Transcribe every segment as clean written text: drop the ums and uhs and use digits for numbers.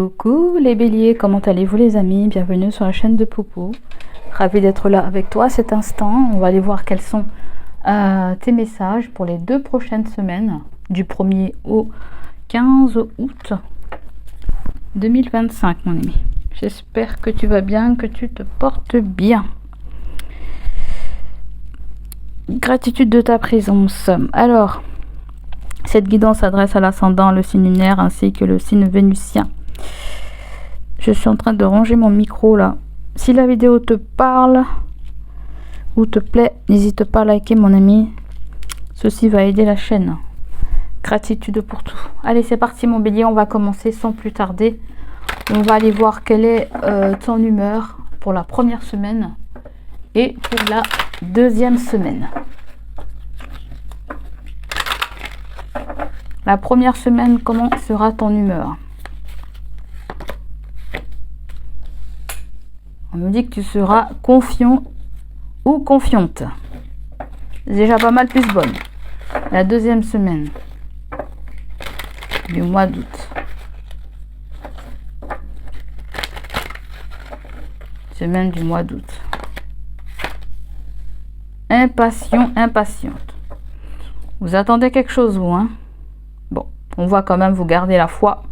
Coucou les béliers, comment allez-vous les amis? Bienvenue sur la chaîne de Poupou. Ravi d'être là avec toi à cet instant. On va aller voir quels sont tes messages pour les 2 prochaines semaines, du 1er au 15 août 2025 mon ami. J'espère que tu vas bien, que tu te portes bien. Gratitude de ta présence. Alors, cette guidance s'adresse à l'ascendant, le signe lunaire ainsi que le signe vénusien. Je suis en train de ranger mon micro là. Si la vidéo te parle ou te plaît, n'hésite pas à liker mon ami. Ceci va aider la chaîne. Gratitude pour tout. Allez, c'est parti mon bélier, on va commencer sans plus tarder. On va aller voir quelle est ton humeur pour la première semaine et pour la deuxième semaine. La première semaine, comment sera ton humeur? On me dit que tu seras confiant ou confiante. C'est déjà pas mal plus bonne. La deuxième semaine du mois d'août. Semaine du mois d'août. Impatient, impatiente. Vous attendez quelque chose, vous, hein? Bon, on va quand même vous garder la foi.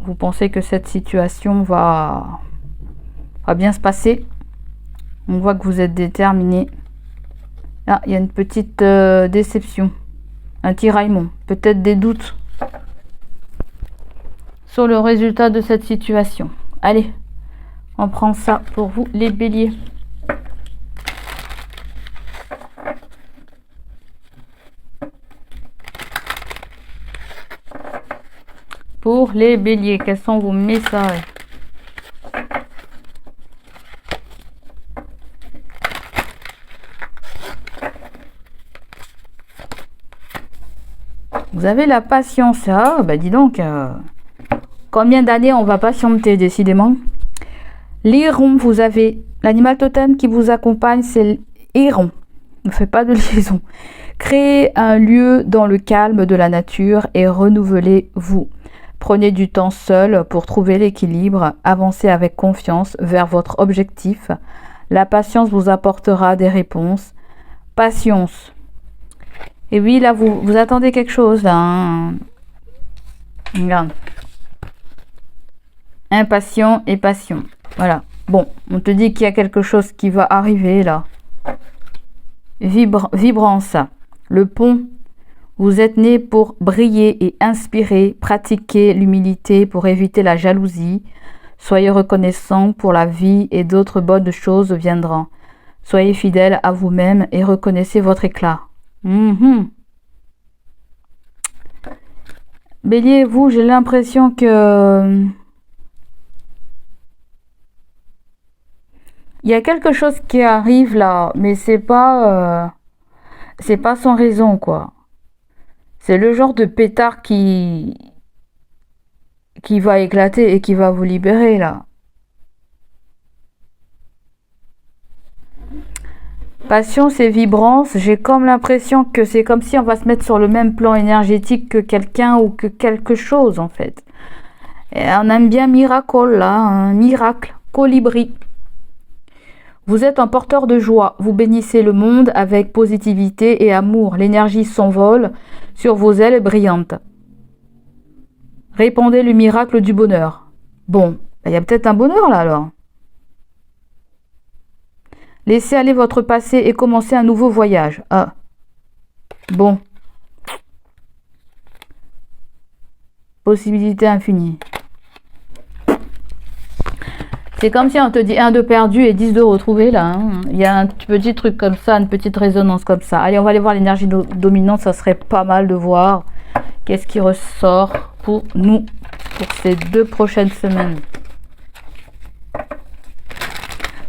Vous pensez que cette situation va bien se passer. On voit que vous êtes déterminé. Ah, il y a une petite déception. Un tiraillement. Peut-être des doutes sur le résultat de cette situation. Allez, on prend ça pour vous, les béliers. Pour les béliers, quels sont vos messages? Vous avez la patience. Ah, bah dis donc, combien d'années on va patienter, décidément. L'héron, vous avez l'animal totem qui vous accompagne, c'est l'héron. Ne faites pas de liaison. Créez un lieu dans le calme de la nature et renouvelez-vous. Prenez du temps seul pour trouver l'équilibre. Avancez avec confiance vers votre objectif. La patience vous apportera des réponses. Patience. Et oui, là, vous attendez quelque chose, là. Hein. Regarde. Impatient et patient. Voilà. Bon, on te dit qu'il y a quelque chose qui va arriver, là. Vibrance. Le pont. Vous êtes né pour briller et inspirer. Pratiquez l'humilité pour éviter la jalousie. Soyez reconnaissant pour la vie et d'autres bonnes choses viendront. Soyez fidèle à vous-même et reconnaissez votre éclat. Bélier, vous, j'ai l'impression que il y a quelque chose qui arrive là, mais c'est pas sans raison, quoi. C'est le genre de pétard qui va éclater et qui va vous libérer là. Patience et vibrance, j'ai comme l'impression que c'est comme si on va se mettre sur le même plan énergétique que quelqu'un ou que quelque chose en fait. Et on aime bien miracle là, un miracle, colibri. Vous êtes un porteur de joie, vous bénissez le monde avec positivité et amour. L'énergie s'envole sur vos ailes brillantes. Répandez le miracle du bonheur. Bon, il y a peut-être un bonheur là alors. Laissez aller votre passé et commencez un nouveau voyage. Ah. Bon. Possibilité infinie. C'est comme si on te dit 1 de perdu et 10 de retrouvé là. Hein. Il y a un petit truc comme ça, une petite résonance comme ça. Allez, on va aller voir l'énergie dominante. Ça serait pas mal de voir qu'est-ce qui ressort pour nous pour ces 2 prochaines semaines.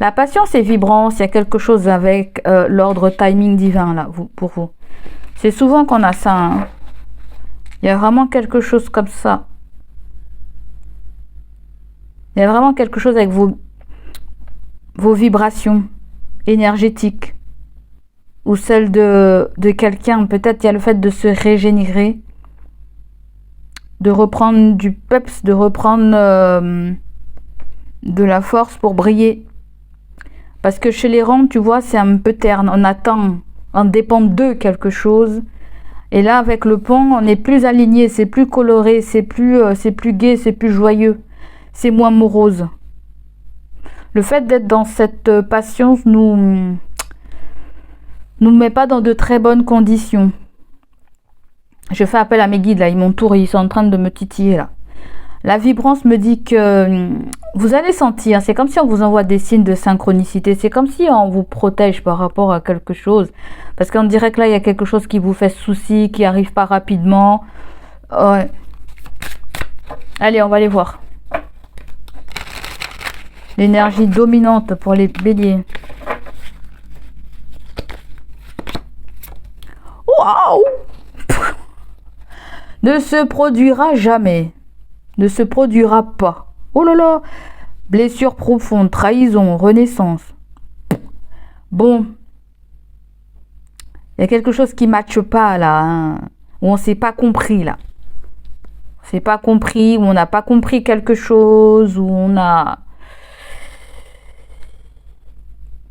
La patience et vibrance, il y a quelque chose avec l'ordre timing divin là, pour vous. C'est souvent qu'on a ça. Hein. Il y a vraiment quelque chose comme ça. Il y a vraiment quelque chose avec vos vibrations énergétiques ou celles de quelqu'un. Peut-être il y a le fait de se régénérer, de reprendre du peps, de reprendre de la force pour briller. Parce que chez les ronds, tu vois, c'est un peu terne. On attend, on dépend d'eux quelque chose. Et là, avec le pont, on est plus aligné, c'est plus coloré, c'est plus gai, c'est plus joyeux. C'est moins morose. Le fait d'être dans cette passion nous met pas dans de très bonnes conditions. Je fais appel à mes guides, là, ils m'entourent, ils sont en train de me titiller, là. La vibrance me dit que vous allez sentir, c'est comme si on vous envoie des signes de synchronicité, c'est comme si on vous protège par rapport à quelque chose. Parce qu'on dirait que là, il y a quelque chose qui vous fait souci, qui arrive pas rapidement. Ouais. Allez, on va aller voir. L'énergie dominante pour les béliers. Waouh! Ne se produira jamais. Ne se produira pas. Oh là là! Blessure profonde, trahison, renaissance. Bon. Il y a quelque chose qui ne matche pas là. Hein, où on ne s'est pas compris là. On s'est pas compris, où on n'a pas compris quelque chose, où on a...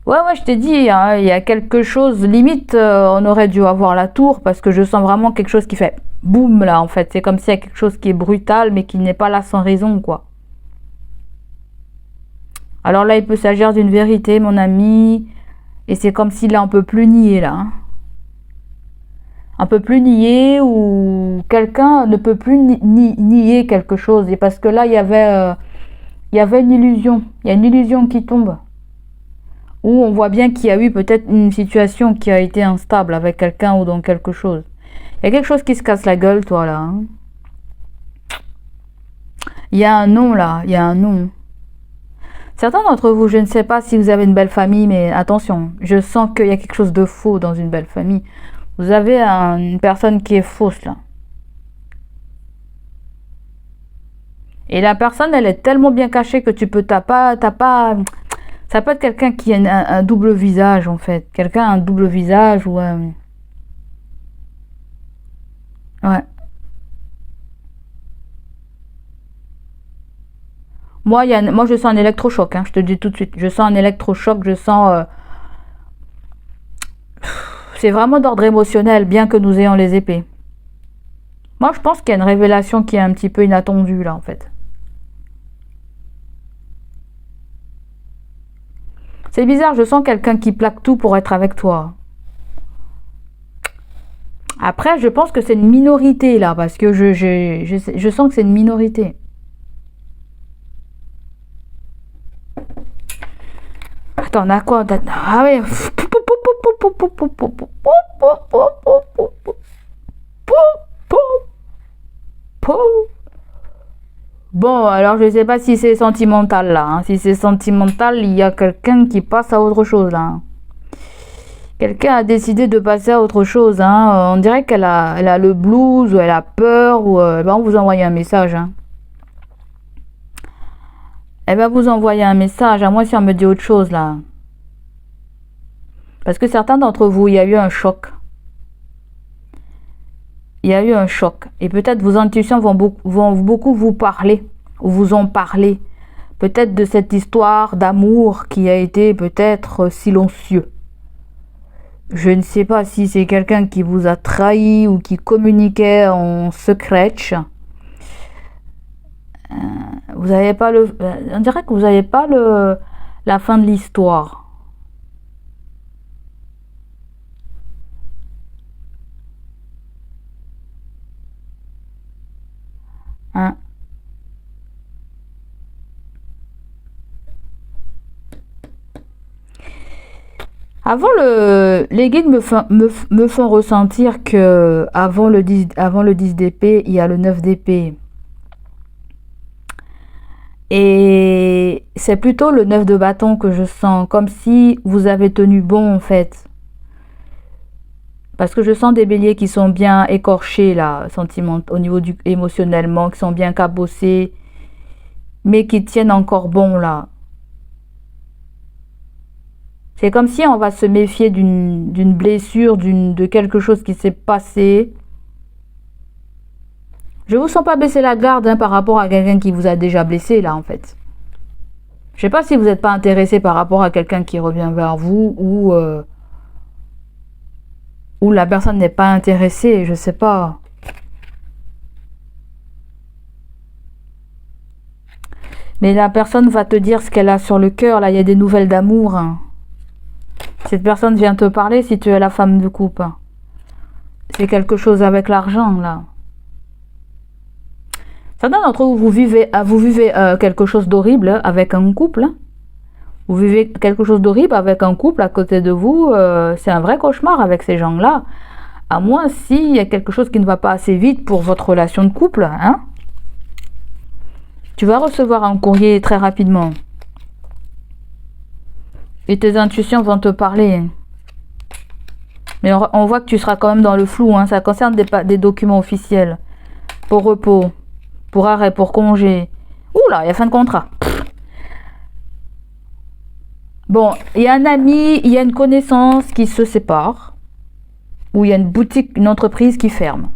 Ouais, je t'ai dit, hein, il y a quelque chose, limite, on aurait dû avoir la tour, parce que je sens vraiment quelque chose qui fait boum, là, en fait. C'est comme s'il y a quelque chose qui est brutal, mais qui n'est pas là sans raison, quoi. Alors là, il peut s'agir d'une vérité, mon ami, et c'est comme si là, on peut plus nier, là. Hein. On peut plus nier, ou quelqu'un ne peut plus nier quelque chose, et parce que là, il y avait une illusion. Il y a une illusion qui tombe. Où on voit bien qu'il y a eu peut-être une situation qui a été instable avec quelqu'un ou dans quelque chose. Il y a quelque chose qui se casse la gueule, toi, là. Hein. Il y a un nom, là. Il y a un nom. Certains d'entre vous, je ne sais pas si vous avez une belle famille, mais attention, je sens qu'il y a quelque chose de faux dans une belle famille. Vous avez une personne qui est fausse, là. Et la personne, elle est tellement bien cachée que t'as pas... Ça peut être quelqu'un qui a un double visage, en fait. Quelqu'un a un double visage ou... Ouais. Moi, je sens un électrochoc, hein, je te dis tout de suite. Je sens un électrochoc, je sens... c'est vraiment d'ordre émotionnel, bien que nous ayons les épées. Moi, je pense qu'il y a une révélation qui est un petit peu inattendue, là, en fait. C'est bizarre, je sens quelqu'un qui plaque tout pour être avec toi. Après, je pense que c'est une minorité, là, parce que je sens que c'est une minorité. Attends, on a quoi? Ah ouais. Bon, alors je sais pas si c'est sentimental là. Hein. Si c'est sentimental, il y a quelqu'un qui passe à autre chose là. Hein. Quelqu'un a décidé de passer à autre chose. Hein. On dirait qu'elle a le blues ou elle a peur ou elle va vous envoyer un message. Hein. Elle va vous envoyer un message. À moi si on me dit autre chose là. Parce que certains d'entre vous, il y a eu un choc. Il y a eu un choc. Et peut-être vos intuitions vont beaucoup vous parler, ou vous ont parlé. Peut-être de cette histoire d'amour qui a été peut-être silencieux. Je ne sais pas si c'est quelqu'un qui vous a trahi ou qui communiquait en secret. Vous n'avez pas on dirait que vous n'avez pas la fin de l'histoire. Hein? Avant les guides me font ressentir que avant le 10 d'épée, il y a le 9 d'épée. Et c'est plutôt le 9 de bâton que je sens, comme si vous avez tenu bon en fait. Parce que je sens des béliers qui sont bien écorchés là, au niveau émotionnellement, qui sont bien cabossés, mais qui tiennent encore bon là. C'est comme si on va se méfier d'une blessure, de quelque chose qui s'est passé. Je vous sens pas baisser la garde hein, par rapport à quelqu'un qui vous a déjà blessé là en fait. Je sais pas si vous n'êtes pas intéressé par rapport à quelqu'un qui revient vers vous ou la personne n'est pas intéressée, je sais pas. Mais la personne va te dire ce qu'elle a sur le cœur, là il y a des nouvelles d'amour. Hein. Cette personne vient te parler si tu es la femme de coupe. Hein. C'est quelque chose avec l'argent là. Certains d'entre vous, vous vivez quelque chose d'horrible avec un couple. Vous vivez quelque chose d'horrible avec un couple à côté de vous. C'est un vrai cauchemar avec ces gens-là. À moins s'il y a quelque chose qui ne va pas assez vite pour votre relation de couple. Hein? Tu vas recevoir un courrier très rapidement. Et tes intuitions vont te parler. Mais on voit que tu seras quand même dans le flou. Hein? Ça concerne des documents officiels. Pour repos. Pour arrêt, pour congé. Oula, il y a fin de contrat. Bon, il y a un ami, il y a une connaissance qui se sépare. Ou il y a une boutique, une entreprise qui ferme.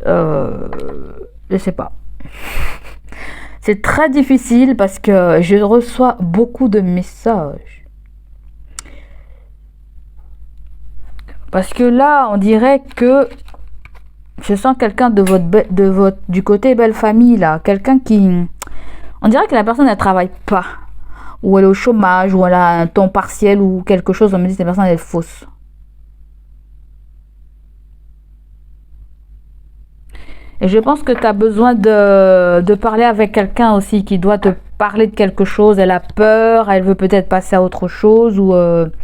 Je sais pas. C'est très difficile parce que je reçois beaucoup de messages. Parce que là, on dirait que je sens quelqu'un du côté belle famille là, quelqu'un qui, on dirait que la personne elle travaille pas, ou elle est au chômage, ou elle a un temps partiel ou quelque chose. On me dit que cette personne elle est fausse. Et je pense que tu as besoin de parler avec quelqu'un aussi qui doit te parler de quelque chose. Elle a peur, elle veut peut-être passer à autre chose ou ouais.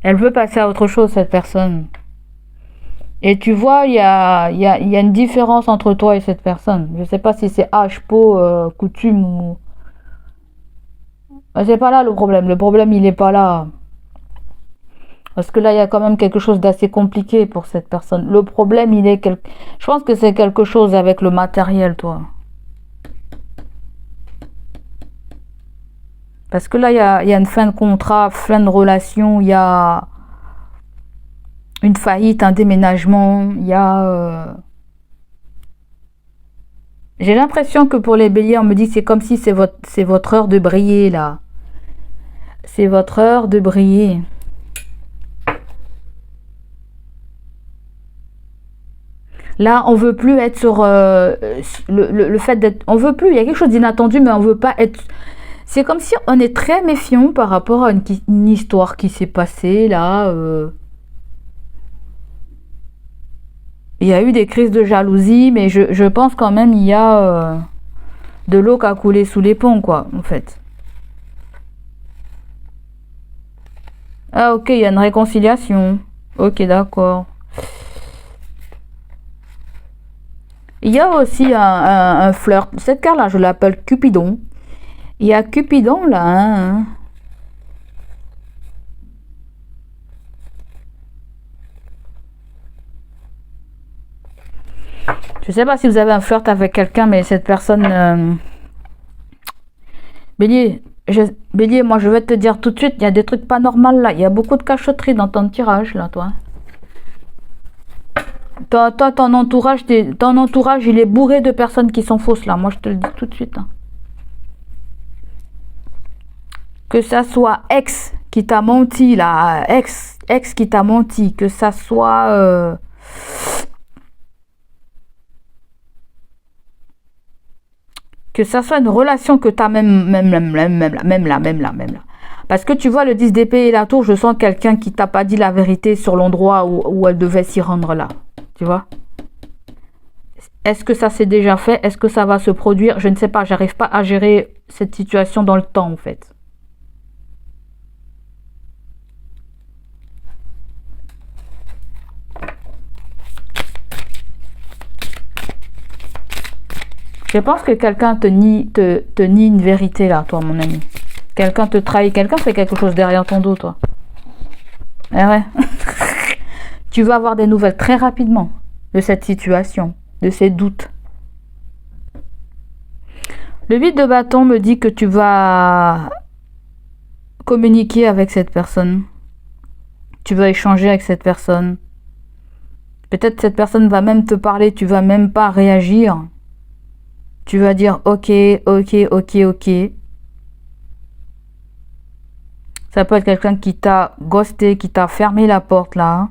Elle veut passer à autre chose, cette personne. Et tu vois, il y a une différence entre toi et cette personne. Je sais pas si c'est âge, peau, coutume ou... C'est pas là le problème. Le problème, il est pas là. Parce que là, il y a quand même quelque chose d'assez compliqué pour cette personne. Le problème, je pense que c'est quelque chose avec le matériel, toi. Parce que là, il y a une fin de contrat, fin de relation, il y a une faillite, un déménagement, il y a... J'ai l'impression que pour les béliers, on me dit que c'est comme si c'est votre heure de briller, là. C'est votre heure de briller. Là, on veut plus être sur le fait d'être... On veut plus, il y a quelque chose d'inattendu, mais on veut pas être... C'est comme si on est très méfiant par rapport à une histoire qui s'est passée, là. Il y a eu des crises de jalousie, mais je pense quand même il y a de l'eau qui a coulé sous les ponts, quoi, en fait. Ah, ok, il y a une réconciliation. Ok, d'accord. Il y a aussi un flirt. Cette carte-là, je l'appelle Cupidon. Il y a Cupidon, là, hein. Je sais pas si vous avez un flirt avec quelqu'un, mais cette personne... Bélier, Bélier, moi je vais te dire tout de suite, il y a des trucs pas normaux là. Il y a beaucoup de cachotterie dans ton tirage là, toi. Toi, ton entourage, il est bourré de personnes qui sont fausses là. Moi je te le dis tout de suite. Hein. Que ça soit ex qui t'a menti là, ex qui t'a menti, que ça soit... que ça soit une relation que tu as même là. Parce que tu vois, le 10 d'épée et la tour, je sens quelqu'un qui t'a pas dit la vérité sur l'endroit où elle devait s'y rendre là. Tu vois? Est-ce que ça s'est déjà fait? Est-ce que ça va se produire? Je ne sais pas, j'arrive pas à gérer cette situation dans le temps en fait. Je pense que quelqu'un te nie une vérité là, toi, mon ami. Quelqu'un te trahit, quelqu'un fait quelque chose derrière ton dos, toi. Eh ouais. Tu vas avoir des nouvelles très rapidement de cette situation, de ces doutes. Le 8 de bâton me dit que tu vas communiquer avec cette personne. Tu vas échanger avec cette personne. Peut-être cette personne va même te parler, tu vas même pas réagir. Tu vas dire ok, ok, ok, ok. Ça peut être quelqu'un qui t'a ghosté, qui t'a fermé la porte là.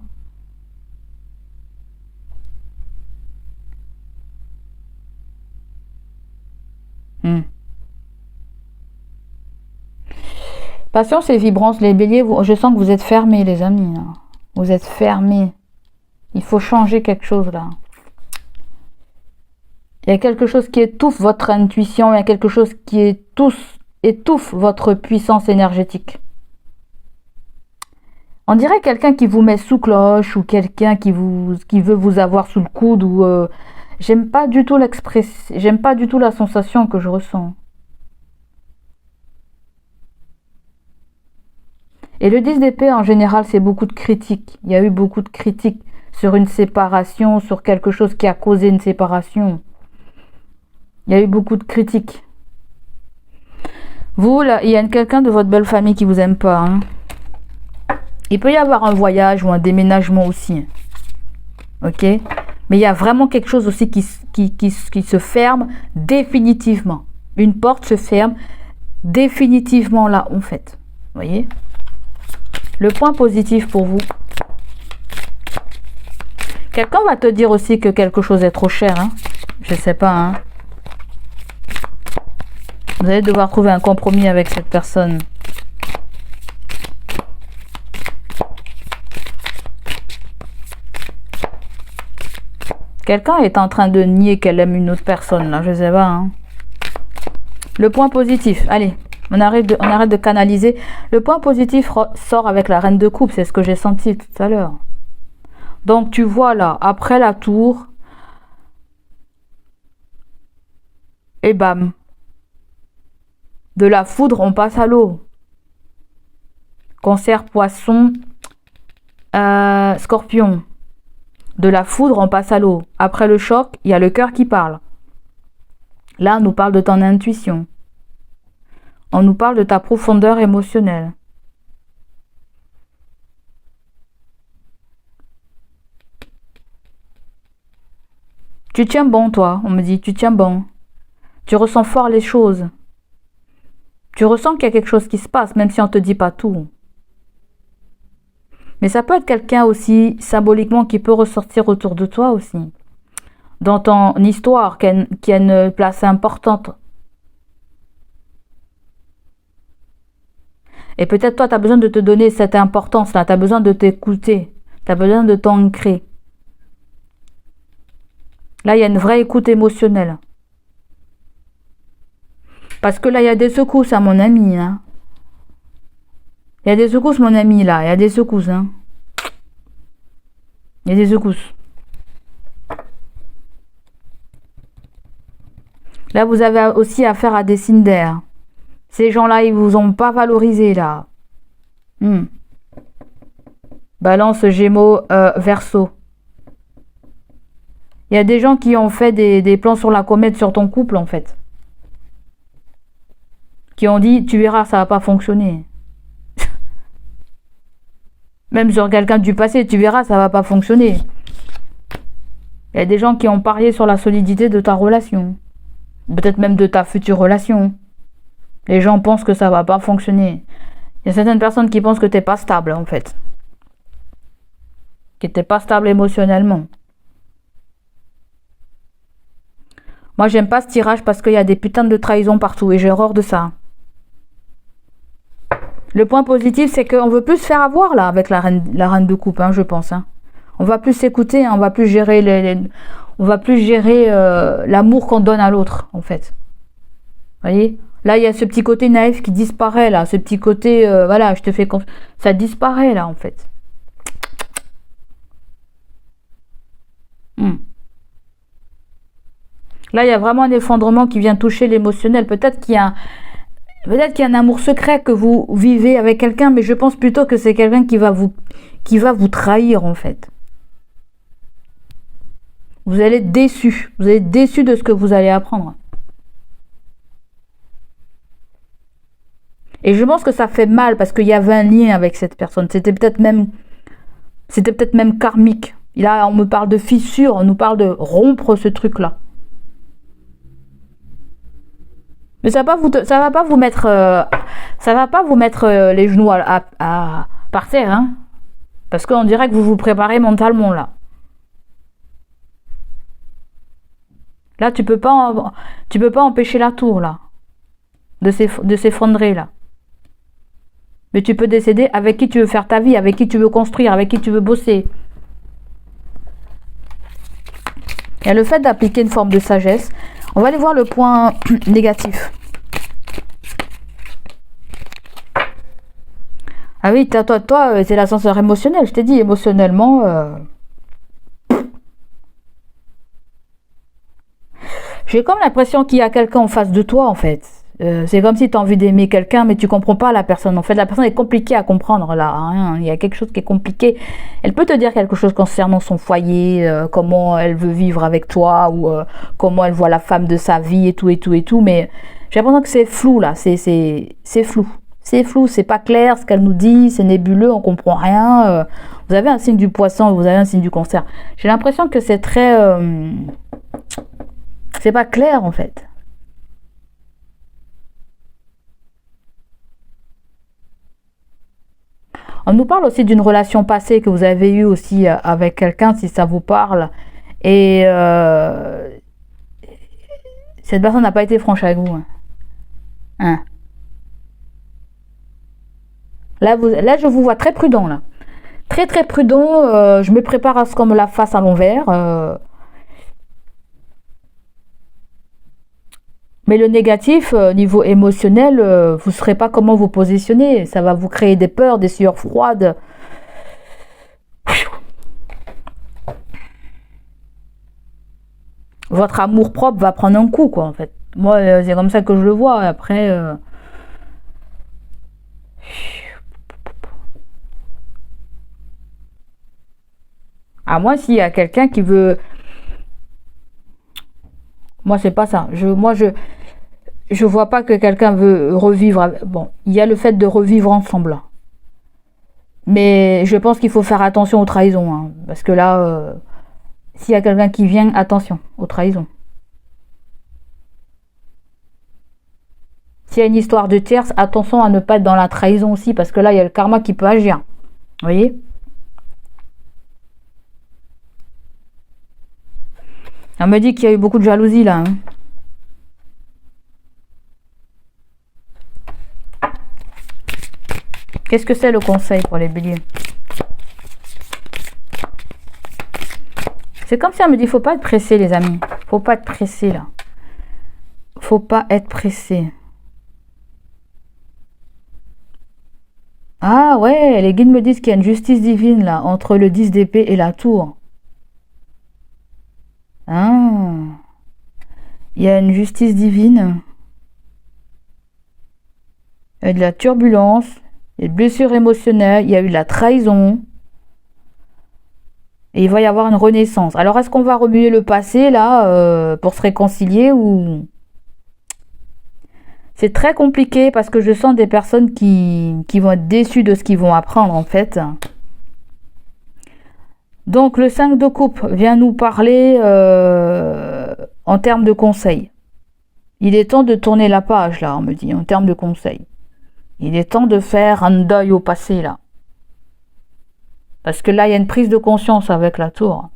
Patience et vibrance, les béliers, je sens que vous êtes fermés les amis. Là. Vous êtes fermés. Il faut changer quelque chose là. Il y a quelque chose qui étouffe votre intuition, il y a quelque chose qui étouffe votre puissance énergétique. On dirait quelqu'un qui vous met sous cloche ou quelqu'un qui veut vous avoir sous le coude ou j'aime pas du tout j'aime pas du tout la sensation que je ressens. Et le 10 d'épée en général, c'est beaucoup de critiques. Il y a eu beaucoup de critiques sur une séparation, sur quelque chose qui a causé une séparation. Il y a eu beaucoup de critiques. Vous, là, il y a quelqu'un de votre belle famille qui vous aime pas. Hein. Il peut y avoir un voyage ou un déménagement aussi. Ok? Mais il y a vraiment quelque chose aussi qui se ferme définitivement. Une porte se ferme définitivement là, en fait. Vous voyez? Le point positif pour vous. Quelqu'un va te dire aussi que quelque chose est trop cher. Hein? Je sais pas. Hein? Vous allez devoir trouver un compromis avec cette personne. Quelqu'un est en train de nier qu'elle aime une autre personne, là, je sais pas. Hein. Le point positif, allez, on arrête de canaliser. Le point positif sort avec la reine de coupe, c'est ce que j'ai senti tout à l'heure. Donc tu vois là, après la tour, et bam. De la foudre, on passe à l'eau. Cancer, poisson, scorpion. De la foudre, on passe à l'eau. Après le choc, il y a le cœur qui parle. Là, on nous parle de ton intuition. On nous parle de ta profondeur émotionnelle. Tu tiens bon, toi. On me dit, tu tiens bon. Tu ressens fort les choses. Tu ressens qu'il y a quelque chose qui se passe, même si on ne te dit pas tout. Mais ça peut être quelqu'un aussi, symboliquement, qui peut ressortir autour de toi aussi. Dans ton histoire, qui a une place importante. Et peut-être toi, tu as besoin de te donner cette importance-là. Tu as besoin de t'écouter. Tu as besoin de t'ancrer. Là, il y a une vraie écoute émotionnelle. Parce que là, il y a des secousses à mon ami. Hein. Il y a des secousses, mon ami, là. Il y a des secousses. Hein. Il y a des secousses. Là, vous avez aussi affaire à des signes d'air. Ces gens-là, ils vous ont pas valorisé, là. Balance, Gémeaux, Verseau. Il y a des gens qui ont fait des plans sur la comète sur ton couple, en fait. Qui ont dit, tu verras, ça va pas fonctionner. Même sur quelqu'un du passé, tu verras, ça va pas fonctionner. Il y a des gens qui ont parié sur la solidité de ta relation. Peut-être même de ta future relation. Les gens pensent que ça va pas fonctionner. Il y a certaines personnes qui pensent que t'es pas stable, en fait. Que t'es pas stable émotionnellement. Moi, j'aime pas ce tirage parce qu'il y a des putains de trahisons partout et j'ai horreur de ça. Le point positif, c'est qu'on veut plus se faire avoir là avec la reine de coupe, hein, je pense. Hein. On va plus s'écouter, hein, on va plus gérer on va plus gérer l'amour qu'on donne à l'autre, en fait. Vous voyez? Là, il y a ce petit côté naïf qui disparaît là, ce petit côté, voilà, je te fais confiance. Ça disparaît là, en fait. Là, il y a vraiment un effondrement qui vient toucher l'émotionnel. Peut-être qu'il y a un amour secret que vous vivez avec quelqu'un, mais je pense plutôt que c'est quelqu'un qui va vous trahir, en fait. Vous allez être déçu. Vous allez être déçu de ce que vous allez apprendre. Et je pense que ça fait mal parce qu'il y avait un lien avec cette personne. C'était peut-être même C'était peut-être même karmique. Et là, on me parle de fissure, on nous parle de rompre ce truc-là. Mais ça va pas vous mettre, les genoux par terre, hein. Parce qu'on dirait que vous vous préparez mentalement là. Là, tu peux pas empêcher la tour là de s'effondrer là. Mais tu peux décider avec qui tu veux faire ta vie, avec qui tu veux construire, avec qui tu veux bosser. Il y a le fait d'appliquer une forme de sagesse. On va aller voir le point négatif. Ah oui, toi, c'est l'ascenseur émotionnel. Je t'ai dit, émotionnellement... J'ai comme l'impression qu'il y a quelqu'un en face de toi, en fait. C'est comme si tu as envie d'aimer quelqu'un, mais tu comprends pas la personne. En fait, la personne est compliquée à comprendre, là. Hein. Il y a quelque chose qui est compliqué. Elle peut te dire quelque chose concernant son foyer, comment elle veut vivre avec toi, ou comment elle voit la femme de sa vie, et tout, mais j'ai l'impression que c'est flou, là. C'est flou. C'est flou, c'est pas clair ce qu'elle nous dit, c'est nébuleux, on comprend rien. Vous avez un signe du poisson, vous avez un signe du cancer. J'ai l'impression que c'est très... c'est pas clair, en fait. On nous parle aussi d'une relation passée que vous avez eue aussi avec quelqu'un, si ça vous parle. Et cette personne n'a pas été franche avec vous. Hein. Là, je vous vois très prudent, là. Très, très prudent. Je me prépare à ce qu'on me la fasse à l'envers. Mais le négatif, niveau émotionnel, vous ne saurez pas comment vous positionner. Ça va vous créer des peurs, des sueurs froides. Votre amour propre va prendre un coup, quoi, en fait. Moi, c'est comme ça que je le vois. Après... À moi, s'il y a quelqu'un qui veut... Moi, c'est pas ça. Je vois pas que quelqu'un veut revivre. Bon, il y a le fait de revivre ensemble. Mais je pense qu'il faut faire attention aux trahisons. Hein, parce que là, s'il y a quelqu'un qui vient, attention aux trahisons. S'il y a une histoire de tierce, attention à ne pas être dans la trahison aussi. Parce que là, il y a le karma qui peut agir. Vous voyez ? On me dit qu'il y a eu beaucoup de jalousie là. Hein. Qu'est-ce que c'est le conseil pour les béliers? C'est comme si on me dit, faut pas être pressé les amis. Faut pas être pressé là. Faut pas être pressé. Ah ouais, les guides me disent qu'il y a une justice divine là, entre le 10 d'épée et la tour. Ah, il y a une justice divine. Il y a de la turbulence, il y a des blessures émotionnelles, il y a eu de la trahison. Et il va y avoir une renaissance. Alors, est-ce qu'on va remuer le passé, là, pour se réconcilier ou... C'est très compliqué parce que je sens des personnes qui vont être déçues de ce qu'ils vont apprendre, en fait. Donc, le 5 de coupe vient nous parler en termes de conseils. Il est temps de tourner la page, là, on me dit, en termes de conseils. Il est temps de faire un deuil au passé, là. Parce que là, il y a une prise de conscience avec la tour.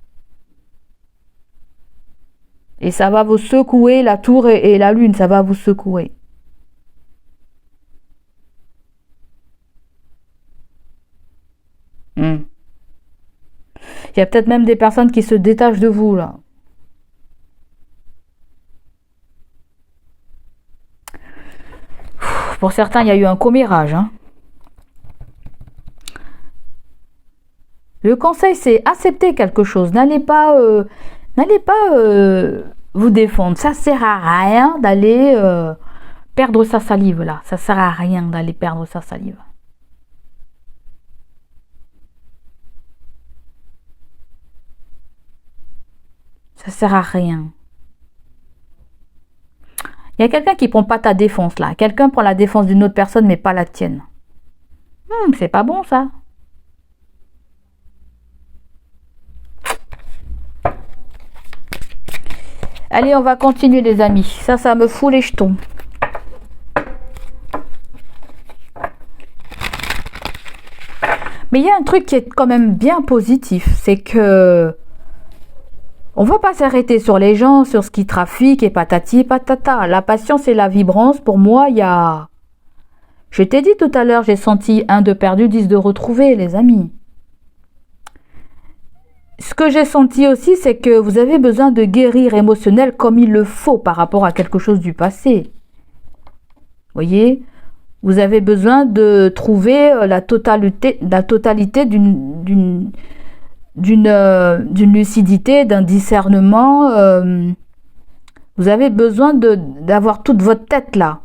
Et ça va vous secouer, la tour et la lune, ça va vous secouer. Il y a peut-être même des personnes qui se détachent de vous, là. Pour certains, il y a eu un commérage, hein. Le conseil, c'est accepter quelque chose. N'allez pas vous défendre. Ça sert à rien d'aller perdre sa salive là. Ça sert à rien d'aller perdre sa salive. Ça sert à rien. Il y a quelqu'un qui prend pas ta défense là. Quelqu'un prend la défense d'une autre personne mais pas la tienne. C'est pas bon ça. Allez, on va continuer les amis. Ça me fout les jetons. Mais il y a un truc qui est quand même bien positif, c'est que on va pas s'arrêter sur les gens, sur ce qui trafique et patati et patata. La patience et la vibrance, pour moi, il y a... Je t'ai dit tout à l'heure, j'ai senti 1 de perdu, 10 de retrouvé, les amis. Ce que j'ai senti aussi, c'est que vous avez besoin de guérir émotionnel comme il le faut par rapport à quelque chose du passé. Voyez ? Vous avez besoin de trouver la totalité d'une lucidité, d'un discernement. Vous avez besoin d'avoir toute votre tête là.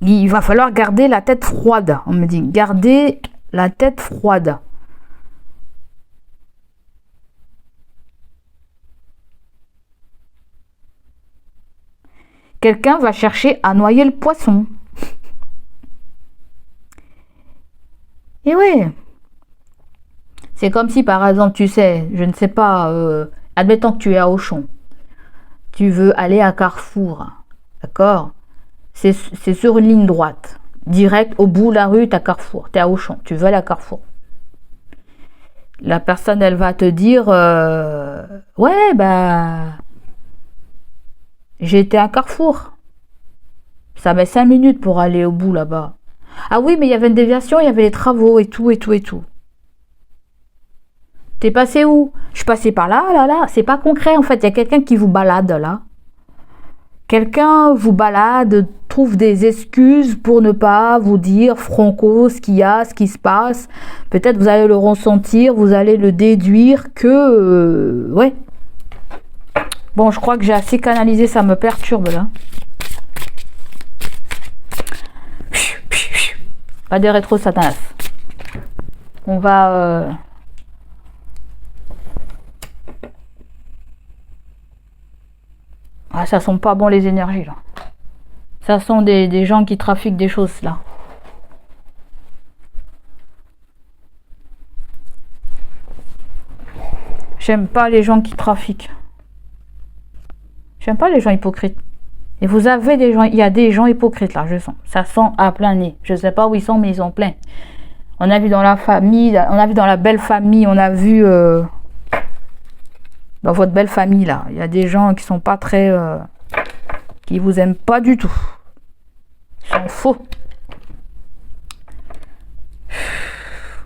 Il va falloir garder la tête froide. On me dit, gardez la tête froide. Quelqu'un va chercher à noyer le poisson. Et oui. C'est comme si, par exemple, tu sais, je ne sais pas, admettons que tu es à Auchan. Tu veux aller à Carrefour. D'accord ? C'est sur une ligne droite. Direct, au bout de la rue, tu as Carrefour. Tu es à Auchan. Tu veux aller à Carrefour. La personne, elle va te dire, ouais, bah... J'ai été à Carrefour. Ça met 5 minutes pour aller au bout là-bas. Ah oui, mais il y avait une déviation, il y avait les travaux et tout. T'es passé où? Je suis passé par là. C'est pas concret en fait. Il y a quelqu'un qui vous balade là. Quelqu'un vous balade, trouve des excuses pour ne pas vous dire franco ce qu'il y a, ce qui se passe. Peut-être vous allez le ressentir, vous allez le déduire que... ouais. Bon, je crois que j'ai assez canalisé, ça me perturbe là. Pas de rétro satanas. On va... Ah, ça sent pas bon les énergies là. Ça sent des gens qui trafiquent des choses là. J'aime pas les gens qui trafiquent. J'aime pas les gens hypocrites. Et vous avez des gens, il y a des gens hypocrites là, je sens. Ça sent à plein nez. Je sais pas où ils sont, mais ils sont pleins. On a vu dans la famille, on a vu dans la belle famille, on a vu dans votre belle famille là. Il y a des gens qui sont pas très, qui vous aiment pas du tout. Ils sont faux.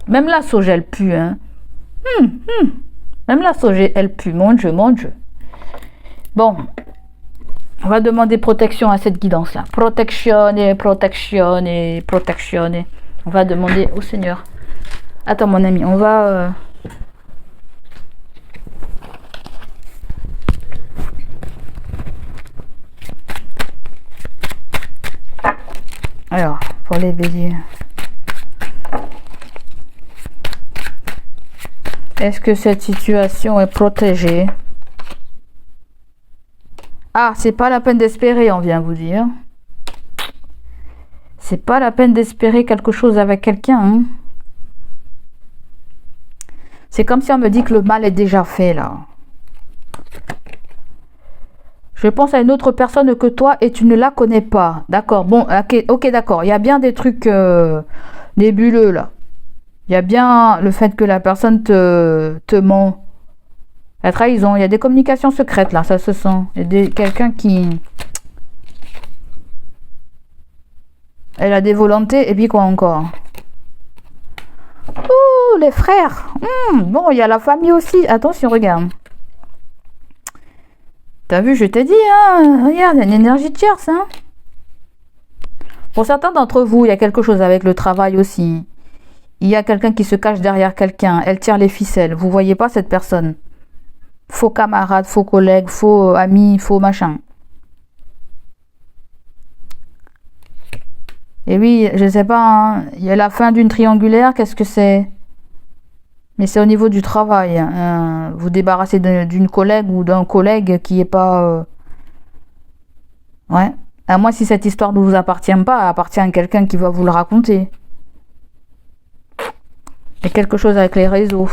Même la sauge elle pue, hein. Même la sauge elle pue. Mon Dieu. Bon. On va demander protection à cette guidance-là. Protection. On va demander au Seigneur. Attends, mon ami, on va... Alors, pour les béliers. Est-ce que cette situation est protégée? Ah, c'est pas la peine d'espérer, on vient vous dire. C'est pas la peine d'espérer quelque chose avec quelqu'un. Hein. C'est comme si on me dit que le mal est déjà fait, là. Je pense à une autre personne que toi et tu ne la connais pas. D'accord, bon, ok, d'accord. Il y a bien des trucs nébuleux, là. Il y a bien le fait que la personne te ment. La trahison, il y a des communications secrètes là, ça se sent. Il y a quelqu'un qui... Elle a des volontés, et puis quoi encore? Ouh, les frères. Bon, il y a la famille aussi. Attention, regarde. T'as vu, je t'ai dit, hein? Regarde, il y a une énergie tierce, hein? Pour certains d'entre vous, il y a quelque chose avec le travail aussi. Il y a quelqu'un qui se cache derrière quelqu'un. Elle tire les ficelles. Vous voyez pas cette personne? Faux camarade, faux collègue, faux ami, faux machin. Et oui, je sais pas, hein, il y a la fin d'une triangulaire, qu'est-ce que c'est? Mais c'est au niveau du travail. Hein. Vous débarrassez d'une collègue ou d'un collègue qui est pas... Ouais. À moins si cette histoire ne vous appartient pas, appartient à quelqu'un qui va vous le raconter. Il y a quelque chose avec les réseaux.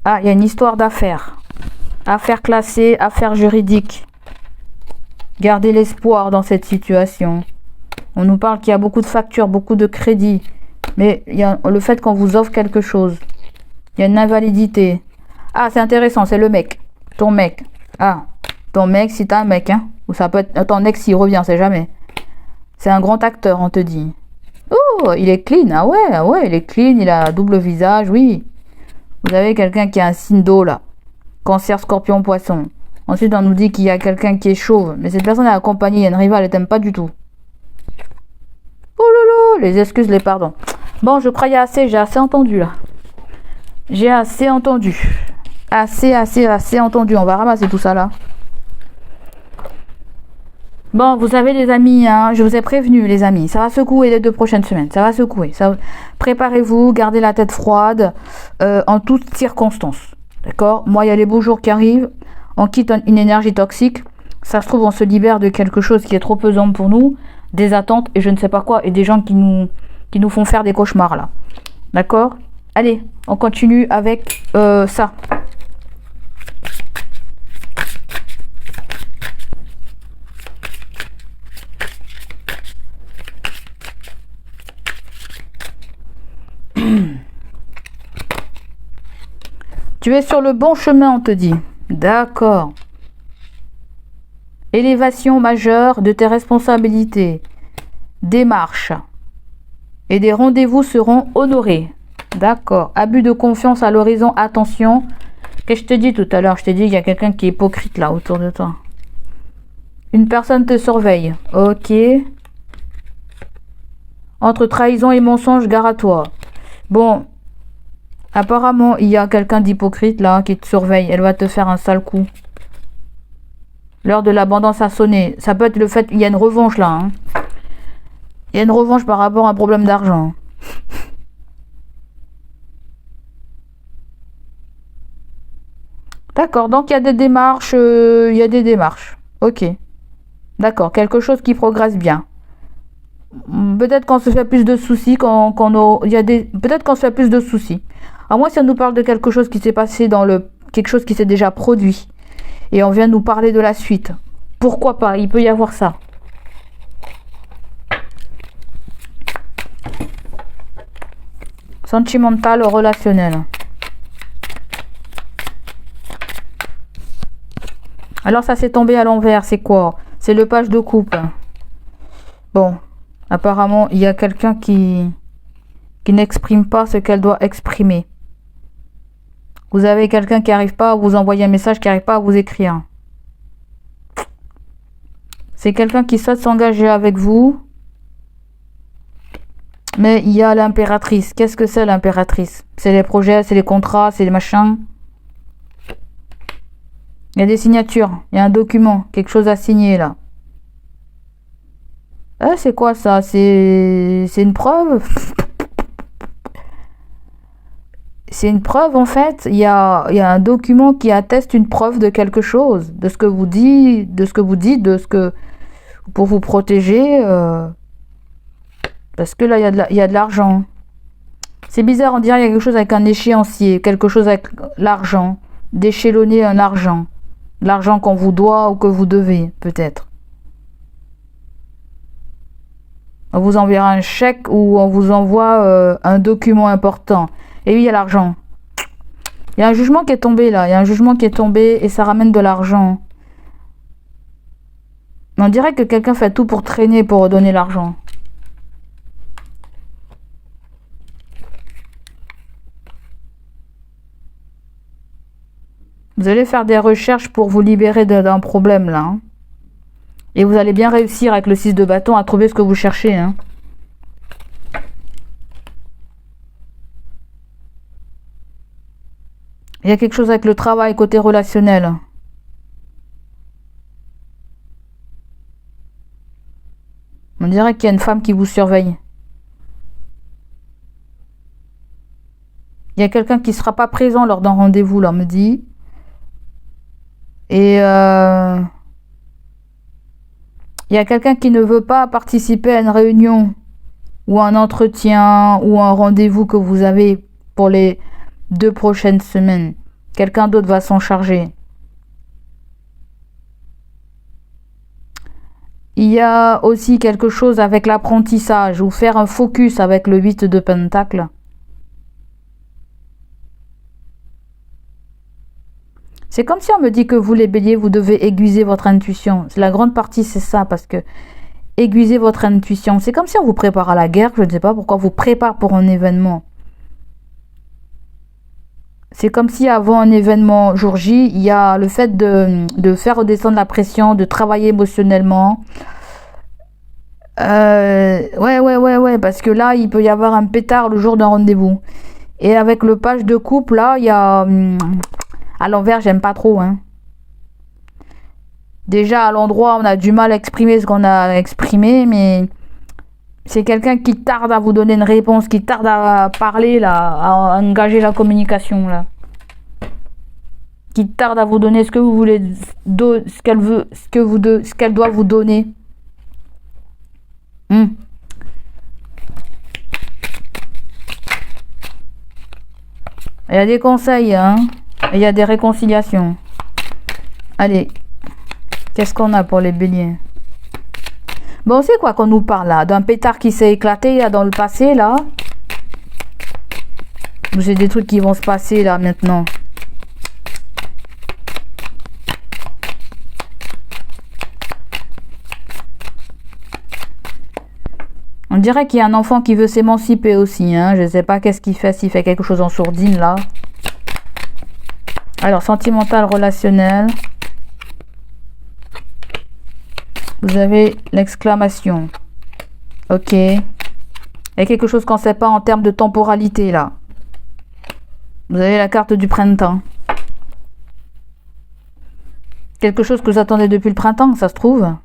Ah, il y a une histoire d'affaires. Affaires classées, affaires juridiques. Gardez l'espoir dans cette situation. On nous parle qu'il y a beaucoup de factures, beaucoup de crédits. Mais il y a le fait qu'on vous offre quelque chose. Il y a une invalidité. Ah, c'est intéressant, c'est le mec. Ton mec. Ah, ton mec, si t'as un mec, hein. Ou ça peut être ton ex s'il revient, c'est jamais. C'est un grand acteur, on te dit. Oh, il est clean. Ah ouais, il est clean, il a un double visage, oui. Vous avez quelqu'un qui a un signe d'eau, là. Cancer, scorpion, poisson. Ensuite, on nous dit qu'il y a quelqu'un qui est chauve. Mais cette personne est accompagnée, il y a une rivale, elle t'aime pas du tout. Oh lolo, les excuses, les pardons. Bon, je croyais assez, j'ai assez entendu, là. J'ai assez entendu. Assez entendu. On va ramasser tout ça, là. Bon, vous savez les amis, hein, je vous ai prévenu les amis, ça va secouer les 2 prochaines semaines, ça va secouer. Préparez-vous, gardez la tête froide en toutes circonstances, d'accord? Moi, il y a les beaux jours qui arrivent, on quitte une énergie toxique, ça se trouve on se libère de quelque chose qui est trop pesant pour nous, des attentes et je ne sais pas quoi, et des gens qui nous font faire des cauchemars là, d'accord? Allez, on continue avec ça. Tu es sur le bon chemin, on te dit. D'accord. Élévation majeure de tes responsabilités. Démarche. Et des rendez-vous seront honorés. D'accord. Abus de confiance à l'horizon. Attention. Qu'est-ce que je te dis tout à l'heure? Je t'ai dit qu'il y a quelqu'un qui est hypocrite là autour de toi. Une personne te surveille. Ok. Entre trahison et mensonge, gare à toi. Bon. Apparemment, il y a quelqu'un d'hypocrite là qui te surveille. Elle va te faire un sale coup. L'heure de l'abondance a sonné. Ça peut être le fait qu'il y a une revanche là. Hein. Il y a une revanche par rapport à un problème d'argent. D'accord, donc il y a des démarches. Ok. D'accord, quelque chose qui progresse bien. Peut-être qu'on se fait plus de soucis peut-être qu'on se fait plus de soucis. À moins si on nous parle de quelque chose qui s'est passé quelque chose qui s'est déjà produit et on vient nous parler de la suite. Pourquoi pas? Il peut y avoir ça. Sentimental, relationnel. Alors ça s'est tombé à l'envers, c'est quoi? C'est le page de coupe. Bon. Apparemment, il y a quelqu'un qui n'exprime pas ce qu'elle doit exprimer. Vous avez quelqu'un qui n'arrive pas à vous envoyer un message, qui n'arrive pas à vous écrire. C'est quelqu'un qui souhaite s'engager avec vous. Mais il y a l'impératrice. Qu'est-ce que c'est l'impératrice? C'est les projets, c'est les contrats, c'est les machins. Il y a des signatures, il y a un document, quelque chose à signer là. C'est quoi ça? C'est une preuve? C'est une preuve en fait. Il y a un document qui atteste une preuve de quelque chose, de ce que vous dites, pour vous protéger. Parce que là, il y a de l'argent. C'est bizarre, on dirait qu'il y a quelque chose avec un échéancier, quelque chose avec l'argent. D'échelonner un argent. L'argent qu'on vous doit ou que vous devez, peut-être. On vous enverra un chèque ou on vous envoie un document important. Et oui, il y a l'argent. Il y a un jugement qui est tombé là. Il y a un jugement qui est tombé et ça ramène de l'argent. On dirait que quelqu'un fait tout pour traîner, pour redonner l'argent. Vous allez faire des recherches pour vous libérer d'un problème là. Hein. Et vous allez bien réussir avec le 6 de bâton à trouver ce que vous cherchez. Hein. Il y a quelque chose avec le travail côté relationnel. On dirait qu'il y a une femme qui vous surveille. Il y a quelqu'un qui ne sera pas présent lors d'un rendez-vous, là, on me dit. Et il y a quelqu'un qui ne veut pas participer à une réunion ou un entretien ou un rendez-vous que vous avez pour les 2 prochaines semaines. Quelqu'un d'autre va s'en charger. Il y a aussi quelque chose avec l'apprentissage ou faire un focus avec le 8 de Pentacle. C'est comme si on me dit que vous les béliers, vous devez aiguiser votre intuition. La grande partie c'est ça, parce que aiguiser votre intuition, c'est comme si on vous prépare à la guerre, je ne sais pas pourquoi, vous prépare pour un événement. C'est comme si avant un événement jour J, il y a le fait de faire redescendre la pression, de travailler émotionnellement. Ouais, parce que là, il peut y avoir un pétard le jour d'un rendez-vous. Et avec le page de coupe, là, il y a... à l'envers, j'aime pas trop, hein. Déjà, à l'endroit, on a du mal à exprimer ce qu'on a exprimé, mais c'est quelqu'un qui tarde à vous donner une réponse, qui tarde à parler, là, à engager la communication, là. Qui tarde à vous donner ce que vous voulez, ce qu'elle veut, ce qu'elle doit vous donner. Il y a des conseils, hein. Il y a des réconciliations. Allez. Qu'est-ce qu'on a pour les béliers? Bon, c'est quoi qu'on nous parle là? D'un pétard qui s'est éclaté là, dans le passé, là? C'est des trucs qui vont se passer là maintenant. On dirait qu'il y a un enfant qui veut s'émanciper aussi, hein. Je ne sais pas qu'est-ce qu'il fait, s'il fait quelque chose en sourdine là. Alors, sentimental, relationnel. Vous avez l'exclamation. Ok. Il y a quelque chose qu'on ne sait pas en termes de temporalité là. Vous avez la carte du printemps. Quelque chose que vous attendez depuis le printemps, ça se trouve.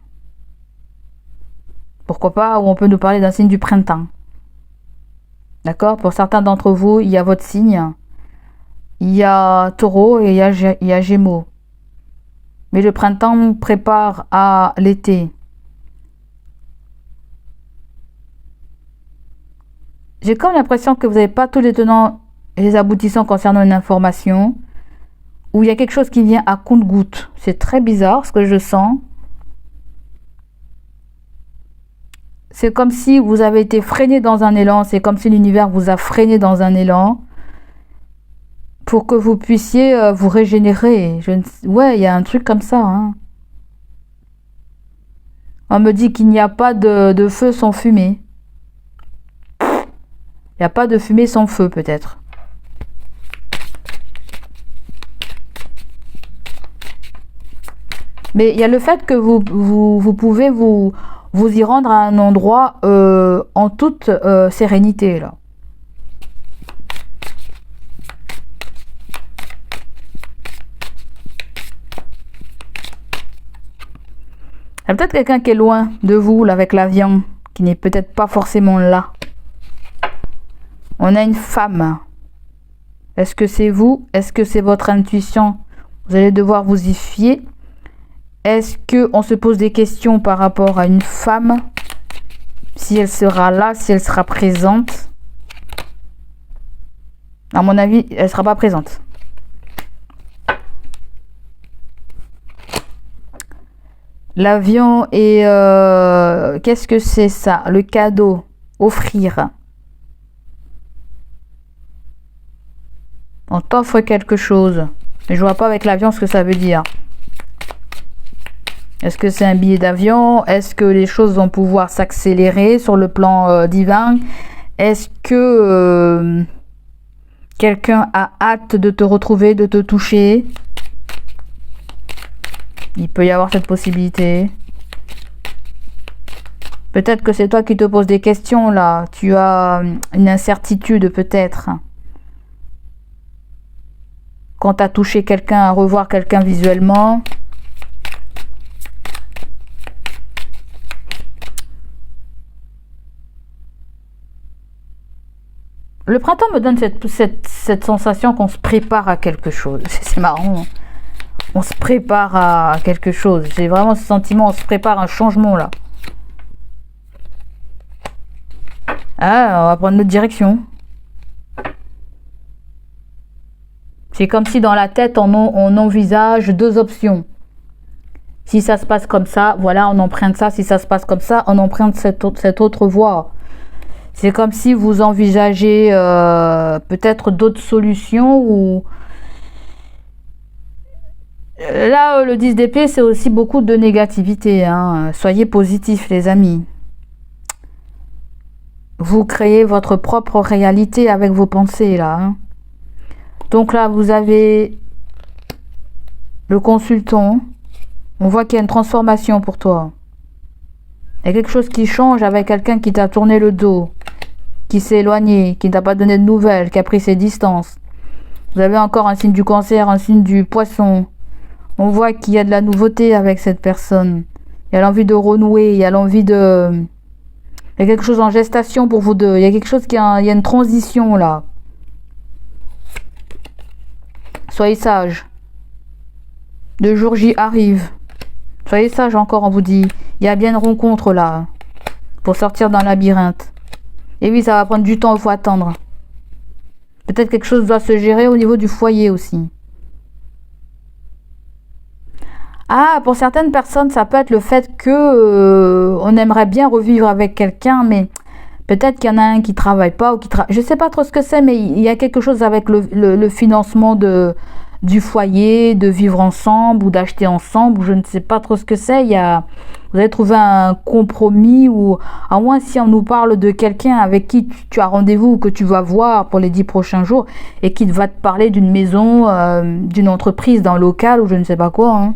Pourquoi pas, ou on peut nous parler d'un signe du printemps. D'accord? Pour certains d'entre vous, il y a votre signe. Il y a Taureau et il y a Gémeaux. Mais le printemps prépare à l'été. J'ai comme l'impression que vous n'avez pas tous les tenants et les aboutissants concernant une information. Ou il y a quelque chose qui vient à compte-gouttes. C'est très bizarre ce que je sens. C'est comme si vous avez été freiné dans un élan. C'est comme si l'univers vous a freiné dans un élan. Pour que vous puissiez vous régénérer. Ouais, il y a un truc comme ça. Hein. On me dit qu'il n'y a pas de feu sans fumée. Il n'y a pas de fumée sans feu, peut-être. Mais il y a le fait que vous pouvez vous y rendre à un endroit en toute sérénité, là. Il y a peut-être quelqu'un qui est loin de vous, là, avec l'avion, qui n'est peut-être pas forcément là. On a une femme. Est-ce que c'est vous? Est-ce que c'est votre intuition? Vous allez devoir vous y fier. Est-ce qu'on se pose des questions par rapport à une femme? Si elle sera là, si elle sera présente? À mon avis, elle ne sera pas présente. L'avion et... qu'est-ce que c'est ça? Le cadeau. Offrir. On t'offre quelque chose. Mais je vois pas avec l'avion ce que ça veut dire. Est-ce que c'est un billet d'avion? Est-ce que les choses vont pouvoir s'accélérer sur le plan divin? Est-ce que quelqu'un a hâte de te retrouver, de te toucher? Il peut y avoir cette possibilité. Peut-être que c'est toi qui te poses des questions là. Tu as une incertitude peut-être. Quand tu as touché quelqu'un, à revoir quelqu'un visuellement. Le printemps me donne cette sensation qu'on se prépare à quelque chose. C'est marrant. Hein. On se prépare à quelque chose. J'ai vraiment ce sentiment, on se prépare à un changement là. Ah, on va prendre notre direction. C'est comme si dans la tête, on envisage deux options. Si ça se passe comme ça, voilà, on emprunte ça. Si ça se passe comme ça, on emprunte cette autre voie. C'est comme si vous envisagez peut-être d'autres solutions ou... Là, le 10 d'épée, c'est aussi beaucoup de négativité. Hein. Soyez positifs, les amis. Vous créez votre propre réalité avec vos pensées, là. Hein. Donc là, vous avez le consultant. On voit qu'il y a une transformation pour toi. Il y a quelque chose qui change avec quelqu'un qui t'a tourné le dos, qui s'est éloigné, qui ne t'a pas donné de nouvelles, qui a pris ses distances. Vous avez encore un signe du cancer, un signe du poisson. On voit qu'il y a de la nouveauté avec cette personne. Il y a l'envie de renouer, il y a l'envie de... Il y a quelque chose en gestation pour vous deux. Il y a quelque chose il y a une transition là. Soyez sages. Le jour J arrive. Soyez sages encore, on vous dit. Il y a bien une rencontre là. Pour sortir d'un labyrinthe. Et oui, ça va prendre du temps, il faut attendre. Peut-être quelque chose doit se gérer au niveau du foyer aussi. Ah, pour certaines personnes, ça peut être le fait que on aimerait bien revivre avec quelqu'un, mais peut-être qu'il y en a un qui travaille pas ou qui travaille. Je sais pas trop ce que c'est, mais il y a quelque chose avec le financement du foyer, de vivre ensemble ou d'acheter ensemble. Je ne sais pas trop ce que c'est. Vous avez trouvé un compromis ou à moins si on nous parle de quelqu'un avec qui tu as rendez-vous ou que tu vas voir pour les 10 prochains jours et qui va te parler d'une maison, d'une entreprise, d'un local ou je ne sais pas quoi. Hein.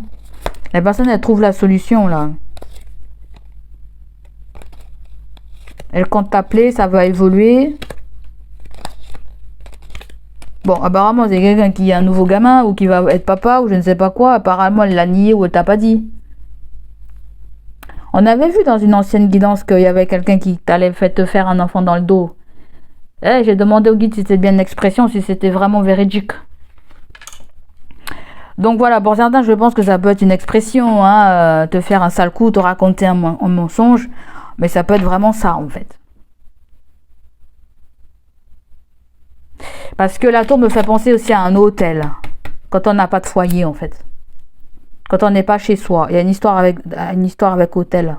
La personne, elle trouve la solution, là. Elle compte t'appeler, ça va évoluer. Bon, apparemment, c'est quelqu'un qui a un nouveau gamin ou qui va être papa ou je ne sais pas quoi. Apparemment, elle l'a nié ou elle t'a pas dit. On avait vu dans une ancienne guidance qu'il y avait quelqu'un qui t'allait te faire un enfant dans le dos. J'ai demandé au guide si c'était bien une expression, si c'était vraiment véridique. Donc voilà, pour certains, je pense que ça peut être une expression, hein, te faire un sale coup, te raconter un mensonge, mais ça peut être vraiment ça en fait. Parce que la tour me fait penser aussi à un hôtel, quand on n'a pas de foyer en fait. Quand on n'est pas chez soi, il y a une histoire avec hôtel.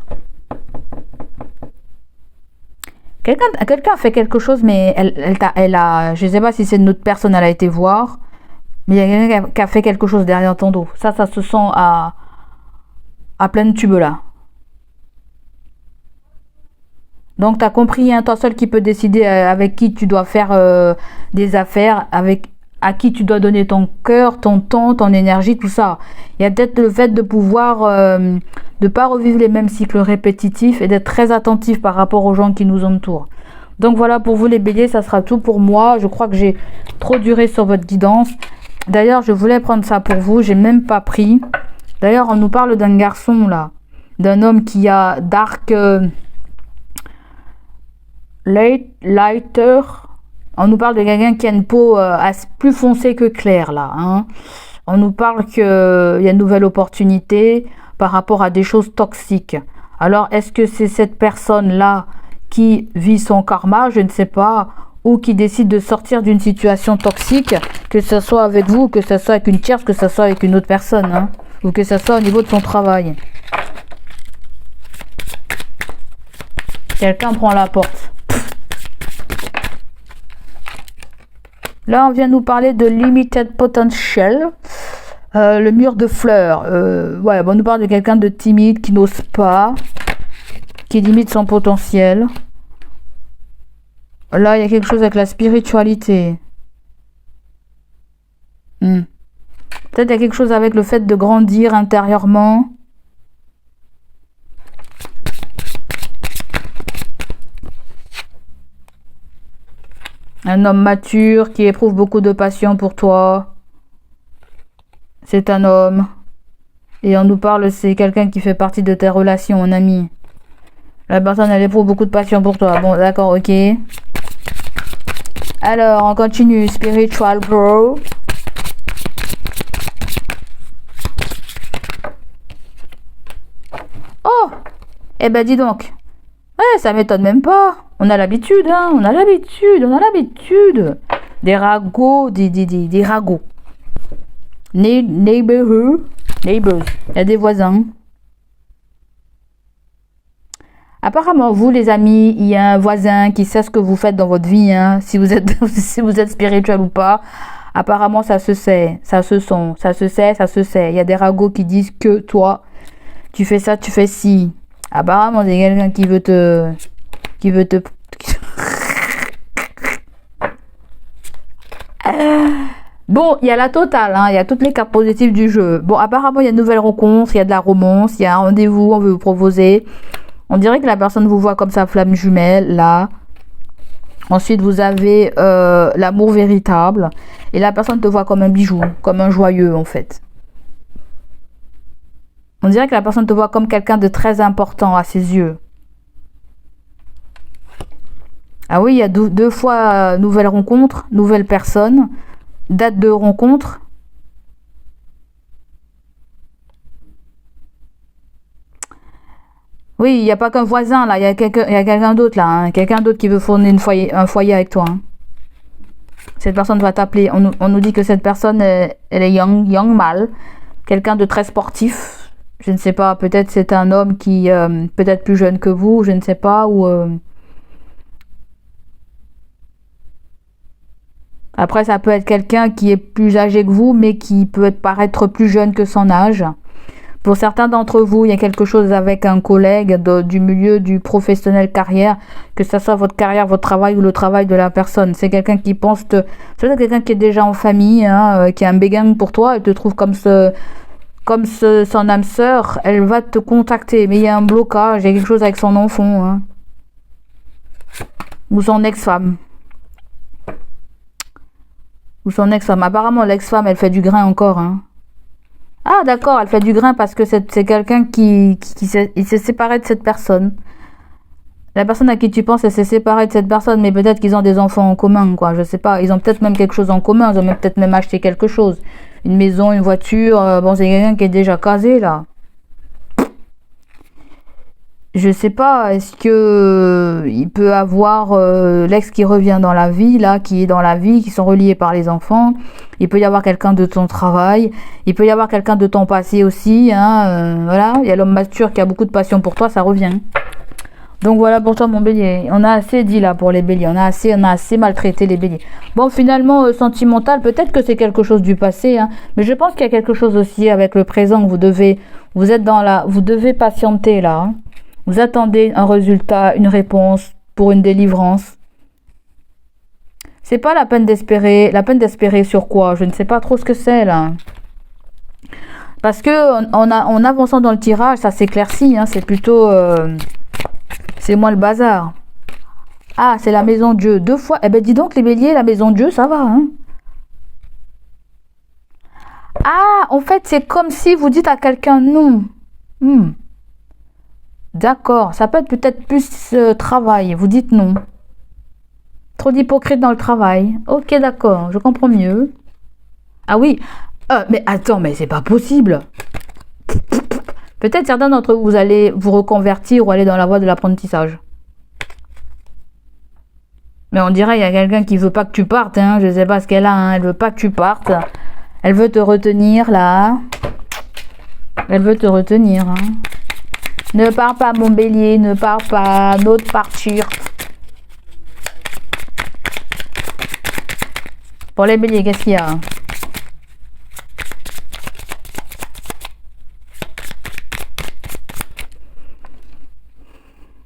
Quelqu'un a fait quelque chose, mais elle a, je ne sais pas si c'est une autre personne, elle a été voir. Mais il y a quelqu'un qui a fait quelque chose derrière ton dos. Ça se sent à plein tube là. Donc tu as compris, hein, toi seul qui peux décider avec qui tu dois faire des affaires, à qui tu dois donner ton cœur, ton temps, ton énergie, tout ça. Il y a peut-être le fait de pouvoir de pas revivre les mêmes cycles répétitifs et d'être très attentif par rapport aux gens qui nous entourent. Donc voilà, pour vous les béliers, ça sera tout pour moi. Je crois que j'ai trop duré sur votre guidance. D'ailleurs, je voulais prendre ça pour vous, j'ai même pas pris. D'ailleurs, on nous parle d'un garçon là, d'un homme qui a dark lighter. On nous parle de quelqu'un qui a une peau plus foncée que claire là. Hein. On nous parle qu'il y a une nouvelle opportunité par rapport à des choses toxiques. Alors, est-ce que c'est cette personne-là qui vit son karma? Je ne sais pas. Ou qui décide de sortir d'une situation toxique, que ce soit avec vous, que ce soit avec une tierce, que ce soit avec une autre personne, hein, ou que ce soit au niveau de son travail. Quelqu'un prend la porte. Là, on vient nous parler de limited potential, le mur de fleurs. Ouais, bon, on nous parle de quelqu'un de timide, qui n'ose pas, qui limite son potentiel. Là, il y a quelque chose avec la spiritualité. Peut-être il y a quelque chose avec le fait de grandir intérieurement. Un homme mature qui éprouve beaucoup de passion pour toi. C'est un homme. Et on nous parle, c'est quelqu'un qui fait partie de tes relations, un ami. La personne, elle éprouve beaucoup de passion pour toi. Bon, d'accord, ok. Alors, on continue. Spiritual Grow. Oh! Eh ben, dis donc. Ouais, ça m'étonne même pas. On a l'habitude, hein. On a l'habitude. Des ragots, des ragots. Neighbors. Il y a des voisins. Apparemment, vous les amis, il y a un voisin qui sait ce que vous faites dans votre vie, hein, si vous êtes si vous êtes spirituel ou pas. Apparemment, ça se sait, ça se sent, ça se sait, ça se sait. Il y a des ragots qui disent que toi, tu fais ça, tu fais ci. Apparemment, c'est quelqu'un qui veut te Bon, il y a la totale, hein, il y a toutes les cartes positives du jeu. Bon, apparemment, il y a une nouvelle rencontre, il y a de la romance, il y a un rendez-vous, on veut vous proposer. On dirait que la personne vous voit comme sa flamme jumelle, là. Ensuite, vous avez l'amour véritable. Et la personne te voit comme un bijou, comme un joyeux, en fait. On dirait que la personne te voit comme quelqu'un de très important à ses yeux. Ah oui, il y a deux fois nouvelle rencontre, nouvelle personne, date de rencontre. Oui, il n'y a pas qu'un voisin là, il y a quelqu'un d'autre là, hein, quelqu'un d'autre qui veut fournir un foyer avec toi. Hein. Cette personne va t'appeler. On nous dit que cette personne, elle est young mâle, quelqu'un de très sportif. Je ne sais pas, peut-être c'est un homme qui peut-être plus jeune que vous, je ne sais pas, ou après ça peut être quelqu'un qui est plus âgé que vous, mais qui peut paraître plus jeune que son âge. Pour certains d'entre vous, il y a quelque chose avec un collègue du milieu du professionnel carrière, que ce soit votre carrière, votre travail ou le travail de la personne. C'est quelqu'un qui pense c'est quelqu'un qui est déjà en famille, hein, qui a un béguin pour toi, elle te trouve comme son âme sœur, elle va te contacter. Mais il y a un blocage, il y a quelque chose avec son enfant, hein, ou son ex-femme. Ou son ex-femme. Apparemment, l'ex-femme, elle fait du grain encore, hein. Ah d'accord, elle fait du grain parce que c'est quelqu'un qui s'est séparé de cette personne. La personne à qui tu penses, elle s'est séparée de cette personne, mais peut-être qu'ils ont des enfants en commun, quoi. Je sais pas, ils ont peut-être même quelque chose en commun, ils ont peut-être même acheté quelque chose. Une maison, une voiture, bon c'est quelqu'un qui est déjà casé là. Je sais pas, est-ce que il peut avoir l'ex qui revient dans la vie, là, qui est dans la vie, qui sont reliés par les enfants. Il peut y avoir quelqu'un de ton travail. Il peut y avoir quelqu'un de ton passé aussi, hein. Voilà, il y a l'homme mature qui a beaucoup de passion pour toi, ça revient. Donc voilà pour toi mon bélier. On a assez dit là pour les béliers. On a assez maltraité les béliers. Bon finalement sentimental, peut-être que c'est quelque chose du passé, hein. Mais je pense qu'il y a quelque chose aussi avec le présent que vous devez patienter là, hein. Vous attendez un résultat, une réponse pour une délivrance. C'est pas la peine d'espérer. La peine d'espérer sur quoi? Je ne sais pas trop ce que c'est là. Parce que en avançant dans le tirage, ça s'éclaircit. Hein, c'est plutôt... c'est moins le bazar. Ah, c'est la maison de Dieu. 2 fois. Eh ben dis donc les béliers, la maison de Dieu, ça va. Hein. Ah, en fait, c'est comme si vous dites à quelqu'un non. D'accord, ça peut être peut-être plus travail, vous dites non. Trop d'hypocrite dans le travail. Ok, d'accord, je comprends mieux. Ah oui, mais attends, mais c'est pas possible. Peut-être certains d'entre vous, vous allez vous reconvertir ou aller dans la voie de l'apprentissage. Mais on dirait il y a quelqu'un qui veut pas que tu partes, hein. Je sais pas ce qu'elle a, hein. Elle veut pas que tu partes. Elle veut te retenir là. Elle veut te retenir, hein. Ne pars pas mon bélier, ne pars pas, n'ose partir. Pour les béliers, qu'est-ce qu'il y a?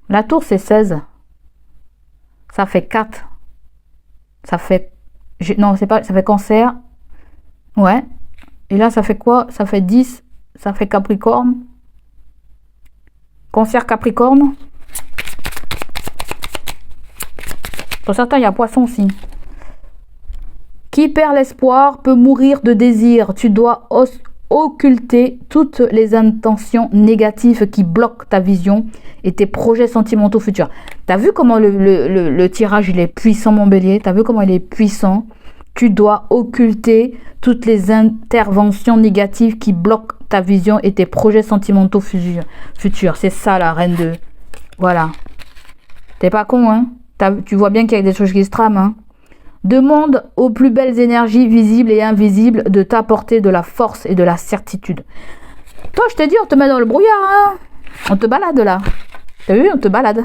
La tour c'est 16. Ça fait 4. Ça fait... Non, c'est pas... Ça fait cancer. Ouais. Et là, ça fait quoi? Ça fait 10. Ça fait Capricorne. Cancer Capricorne. Pour certains, il y a Poisson aussi. Qui perd l'espoir peut mourir de désir. Tu dois occulter toutes les intentions négatives qui bloquent ta vision et tes projets sentimentaux futurs. T'as vu comment le tirage il est puissant, mon bélier? T'as vu comment il est puissant? Tu dois occulter toutes les interventions négatives qui bloquent ta vision et tes projets sentimentaux futurs. C'est ça la reine de... Voilà. T'es pas con, hein? Tu vois bien qu'il y a des choses qui se trament, hein? Demande aux plus belles énergies visibles et invisibles de t'apporter de la force et de la certitude. Toi, je te dis, on te met dans le brouillard, hein. On te balade là. T'as vu, on te balade.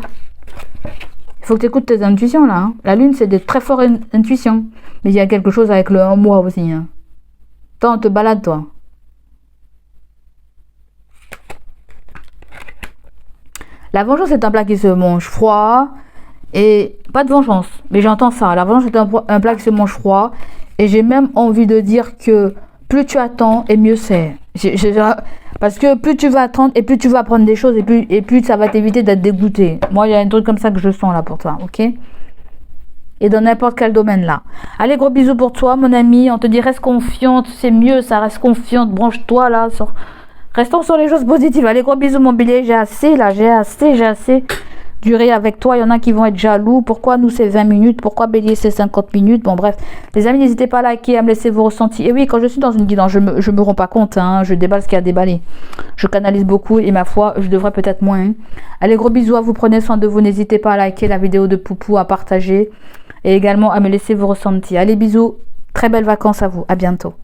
Il faut que tu écoutes tes intuitions là. Hein. La lune, c'est des très fortes intuitions. Mais il y a quelque chose avec le 1 mois aussi. Hein. Toi, on te balade, toi. La vengeance est un plat qui se mange froid. Et pas de vengeance. Mais j'entends ça. La vengeance est un plat qui se mange froid. Et j'ai même envie de dire que plus tu attends, et mieux c'est. Parce que plus tu vas attendre, et plus tu vas apprendre des choses, et plus ça va t'éviter d'être dégoûté. Moi, il y a un truc comme ça que je sens là pour toi, ok? Et dans n'importe quel domaine là. Allez, gros bisous pour toi, mon ami. On te dit reste confiante, c'est mieux, ça reste confiante. Branche-toi là. Restons sur les choses positives. Allez, gros bisous, mon billet. J'ai assez là, j'ai assez duré avec toi. Il y en a qui vont être jaloux. Pourquoi nous c'est 20 minutes? Pourquoi Bélier c'est 50 minutes? Bon bref, les amis, n'hésitez pas à liker, à me laisser vos ressentis. Et oui, quand je suis dans une guidance, je me rends pas compte, hein, je déballe ce qu'il y a à déballer. Je canalise beaucoup et ma foi, je devrais peut-être moins. Hein. Allez, gros bisous à vous, prenez soin de vous. N'hésitez pas à liker la vidéo de Poupou, à partager et également à me laisser vos ressentis. Allez, bisous, très belles vacances à vous, à bientôt.